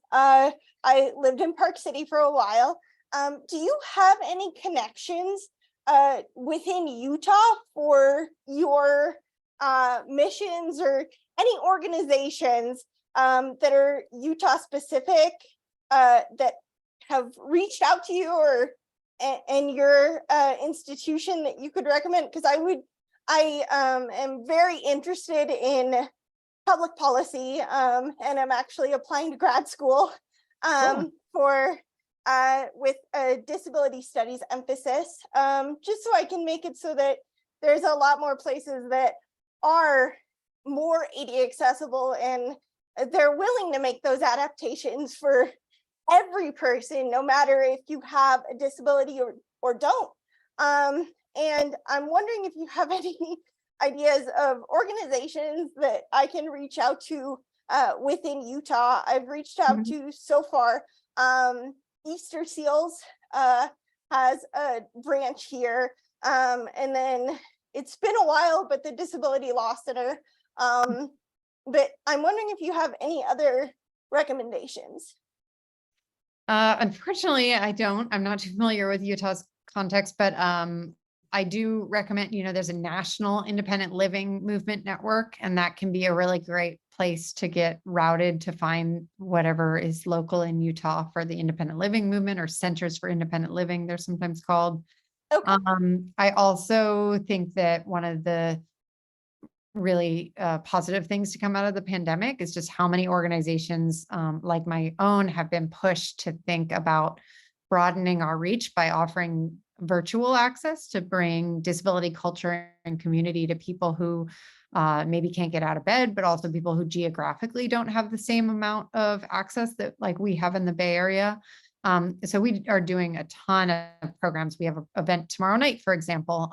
I lived in Park City for a while. Do you have any connections within Utah for your missions or any organizations that are Utah specific that have reached out to you or and your institution that you could recommend? Because I am very interested in public policy and I'm actually applying to grad school for with a disability studies emphasis, just so I can make it so that there's a lot more places that are more ADA accessible and they're willing to make those adaptations for every person, no matter if you have a disability or don't. And I'm wondering if you have any ideas of organizations that I can reach out to within Utah. I've reached out to so far. Easter Seals has a branch here. And then it's been a while, but the Disability Law Center. But I'm wondering if you have any other recommendations. Unfortunately, I don't. I'm not too familiar with Utah's context, but I do recommend, there's a national independent living movement network, and that can be a really great place to get routed to find whatever is local in Utah for the independent living movement, or centers for independent living, they're sometimes called. Okay. I also think that one of the really positive things to come out of the pandemic is just how many organizations like my own have been pushed to think about broadening our reach by offering virtual access to bring disability culture and community to people who maybe can't get out of bed, but also people who geographically don't have the same amount of access that like we have in the Bay Area. So we are doing a ton of programs. We have an event tomorrow night, for example,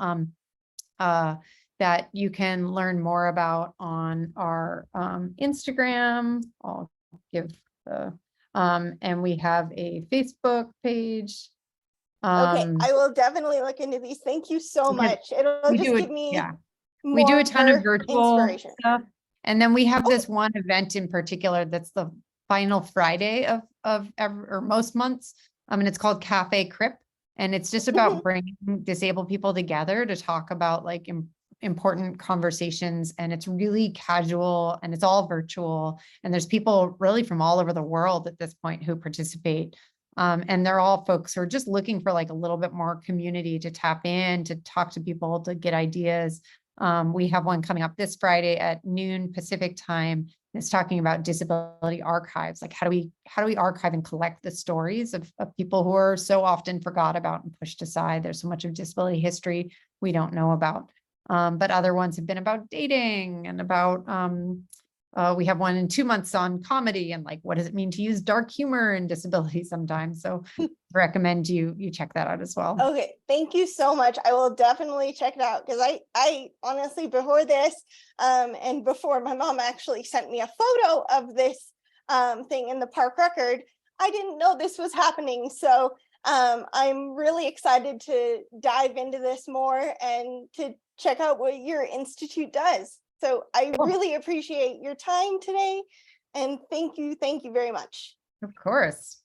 that you can learn more about on our Instagram. I'll give the, and we have a Facebook page. Okay, I will definitely look into these. Thank you so much. It'll just give me we do a ton of more virtual inspiration. stuff. And then we have this one event in particular that's the final Friday of or most months. And it's called Cafe Crip. And it's just about bringing disabled people together to talk about like important conversations. And it's really casual and it's all virtual. And there's people really from all over the world at this point who participate. And they're all folks who are just looking for like a little bit more community to tap in, to talk to people, to get ideas. We have one coming up this Friday at noon Pacific time. It's talking about disability archives. Like how do we archive and collect the stories of people who are so often forgot about and pushed aside? There's so much of disability history we don't know about. But other ones have been about dating and about, we have one in 2 months on comedy and like, what does it mean to use dark humor in disability sometimes? So recommend you check that out as well. Okay, thank you so much. I will definitely check it out because I honestly, before this, and before my mom actually sent me a photo of this thing in the park record, I didn't know this was happening. So I'm really excited to dive into this more and to check out what your institute does. So I really appreciate your time today, and thank you very much. Of course.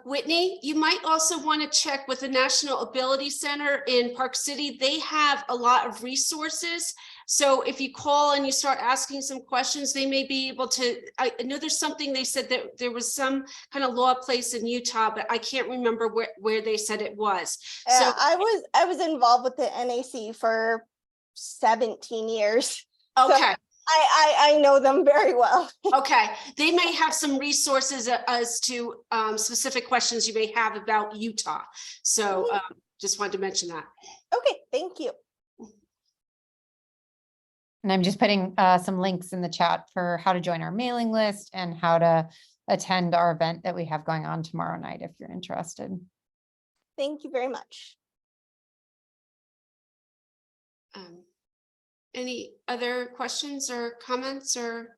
Whitney, you might also want to check with the National Ability Center in Park City. They have a lot of resources. So if you call and you start asking some questions, they may be able to, I know there's something they said that there was some kind of law place in Utah, but I can't remember where they said it was. So I was involved with the NAC for 17 years. Okay. So I know them very well. Okay, they may have some resources as to specific questions you may have about Utah. So just wanted to mention that. Okay, thank you. And I'm just putting some links in the chat for how to join our mailing list and how to attend our event that we have going on tomorrow night if you're interested. Thank you very much. Any other questions or comments or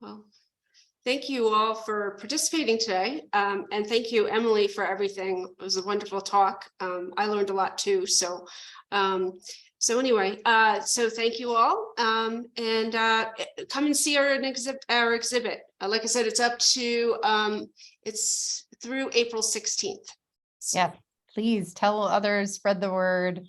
well, thank you all for participating today. And thank you, Emily, for everything. It was a wonderful talk. I learned a lot too. So anyway, so thank you all. And come and see our exhibit. Like I said, it's up to, it's through April 16th. So. Yeah, please tell others, spread the word.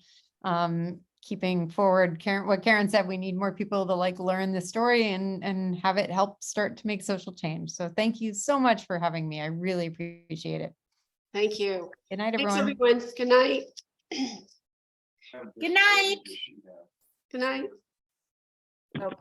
Keeping forward what Karen said, we need more people to like learn the story and have it help start to make social change. So thank you so much for having me. I really appreciate it. Thank you. Good night, Thanks, everyone. everyone. Good night. Good night. Good night. Okay.